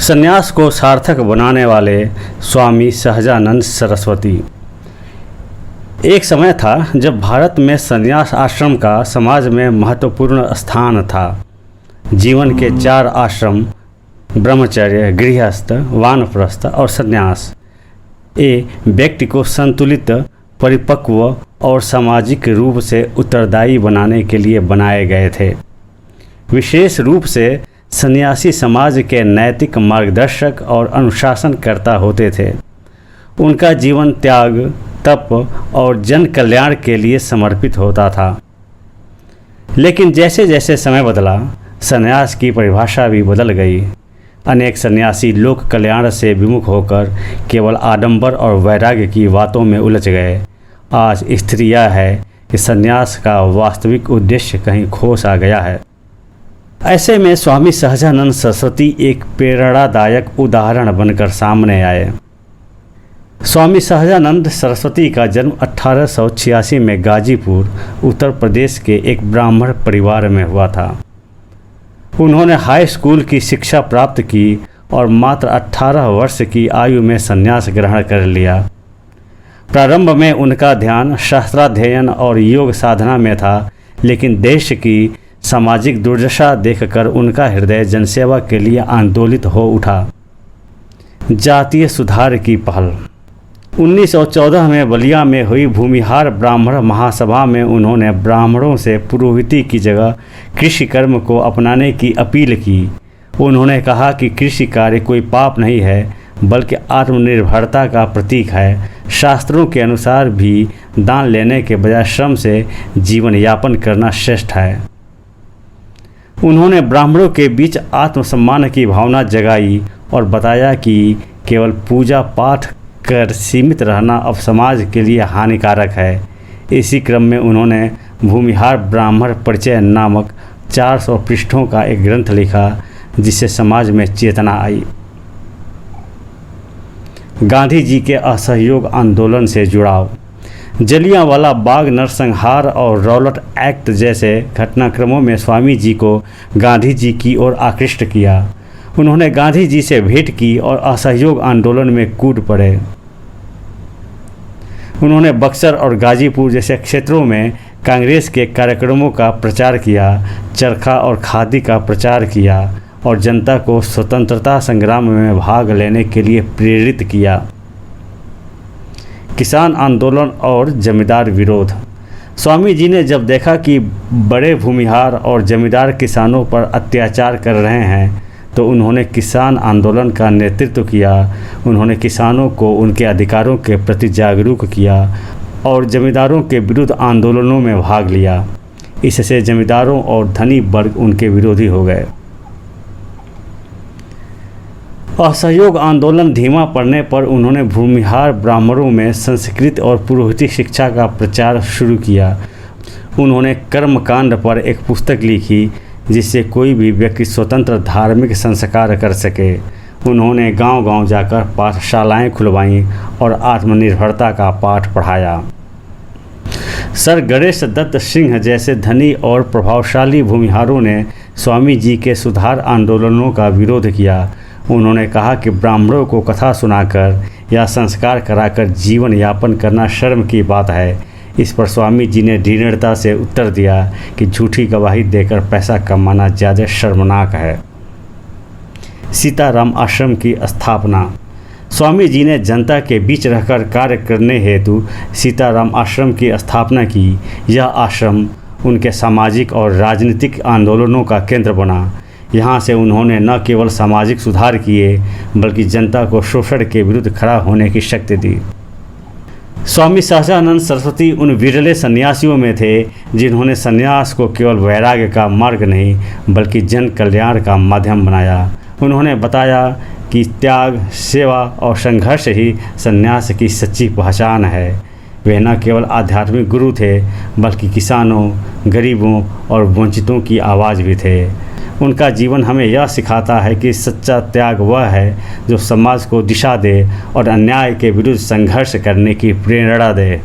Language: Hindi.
संन्यास को सार्थक बनाने वाले स्वामी सहजानंद सरस्वती। एक समय था जब भारत में संन्यास आश्रम का समाज में महत्वपूर्ण स्थान था। जीवन के 4 आश्रम ब्रह्मचर्य, गृहस्थ, वानप्रस्थ और संन्यास ये व्यक्ति को संतुलित, परिपक्व और सामाजिक रूप से उत्तरदायी बनाने के लिए बनाए गए थे। विशेष रूप से सन्यासी समाज के नैतिक मार्गदर्शक और अनुशासनकर्ता होते थे। उनका जीवन त्याग, तप और जन कल्याण के लिए समर्पित होता था। लेकिन जैसे जैसे समय बदला, सन्यास की परिभाषा भी बदल गई। अनेक सन्यासी लोक कल्याण से विमुख होकर केवल आडंबर और वैराग्य की बातों में उलझ गए। आज स्थिति यह है कि सन्यास का वास्तविक उद्देश्य कहीं खो सा गया है। ऐसे में स्वामी सहजानंद सरस्वती एक प्रेरणादायक उदाहरण बनकर सामने आए। स्वामी सहजानंद सरस्वती का जन्म 1886 में गाजीपुर, उत्तर प्रदेश के एक ब्राह्मण परिवार में हुआ था। उन्होंने हाई स्कूल की शिक्षा प्राप्त की और मात्र 18 वर्ष की आयु में संन्यास ग्रहण कर लिया। प्रारंभ में उनका ध्यान शास्त्राध्ययन और योग साधना में था, लेकिन देश की सामाजिक दुर्दशा देखकर उनका हृदय जनसेवा के लिए आंदोलित हो उठा। जातीय सुधार की पहल। 1914 में बलिया में हुई भूमिहार ब्राह्मण महासभा में उन्होंने ब्राह्मणों से पुरोहिती की जगह कृषि कर्म को अपनाने की अपील की। उन्होंने कहा कि कृषि कार्य कोई पाप नहीं है, बल्कि आत्मनिर्भरता का प्रतीक है। शास्त्रों के अनुसार भी दान लेने के बजाय श्रम से जीवन यापन करना श्रेष्ठ है। उन्होंने ब्राह्मणों के बीच आत्मसम्मान की भावना जगाई और बताया कि केवल पूजा पाठ कर सीमित रहना अब समाज के लिए हानिकारक है। इसी क्रम में उन्होंने भूमिहार ब्राह्मण परिचय नामक 400 पृष्ठों का एक ग्रंथ लिखा, जिससे समाज में चेतना आई। गांधी जी के असहयोग आंदोलन से जुड़ाव। जलियांवाला बाग नरसंहार और रॉलेट एक्ट जैसे घटनाक्रमों में स्वामी जी को गांधी जी की ओर आकृष्ट किया। उन्होंने गांधी जी से भेंट की और असहयोग आंदोलन में कूद पड़े। उन्होंने बक्सर और गाजीपुर जैसे क्षेत्रों में कांग्रेस के कार्यक्रमों का प्रचार किया, चरखा और खादी का प्रचार किया और जनता को स्वतंत्रता संग्राम में भाग लेने के लिए प्रेरित किया। किसान आंदोलन और जमींदार विरोध। स्वामी जी ने जब देखा कि बड़े भूमिहार और जमींदार किसानों पर अत्याचार कर रहे हैं, तो उन्होंने किसान आंदोलन का नेतृत्व किया। उन्होंने किसानों को उनके अधिकारों के प्रति जागरूक किया और जमींदारों के विरुद्ध आंदोलनों में भाग लिया। इससे जमींदारों और धनी वर्ग उनके विरोधी हो गए। असहयोग आंदोलन धीमा पड़ने पर उन्होंने भूमिहार ब्राह्मणों में संस्कृत और पुरोहिती शिक्षा का प्रचार शुरू किया। उन्होंने कर्मकांड पर एक पुस्तक लिखी, जिससे कोई भी व्यक्ति स्वतंत्र धार्मिक संस्कार कर सके। उन्होंने गांव-गांव जाकर पाठशालाएं खुलवाईं और आत्मनिर्भरता का पाठ पढ़ाया। सर गणेश दत्त सिंह जैसे धनी और प्रभावशाली भूमिहारों ने स्वामी जी के सुधार आंदोलनों का विरोध किया। उन्होंने कहा कि ब्राह्मणों को कथा सुनाकर या संस्कार कराकर जीवन यापन करना शर्म की बात है। इस पर स्वामी जी ने दृढ़ता से उत्तर दिया कि झूठी गवाही देकर पैसा कमाना ज़्यादा शर्मनाक है। सीताराम आश्रम की स्थापना। स्वामी जी ने जनता के बीच रहकर कार्य करने हेतु सीताराम आश्रम की स्थापना की। यह आश्रम उनके सामाजिक और राजनीतिक आंदोलनों का केंद्र बना। यहाँ से उन्होंने न केवल सामाजिक सुधार किए, बल्कि जनता को शोषण के विरुद्ध खड़ा होने की शक्ति दी। स्वामी सहजानंद सरस्वती उन विरले सन्यासियों में थे जिन्होंने सन्यास को केवल वैराग्य का मार्ग नहीं, बल्कि जन कल्याण का माध्यम बनाया। उन्होंने बताया कि त्याग, सेवा और संघर्ष ही सन्यास की सच्ची पहचान है। वे न केवल आध्यात्मिक गुरु थे, बल्कि किसानों, गरीबों और वंचितों की आवाज़ भी थे। उनका जीवन हमें यह सिखाता है कि सच्चा त्याग वह है जो समाज को दिशा दे और अन्याय के विरुद्ध संघर्ष करने की प्रेरणा दे।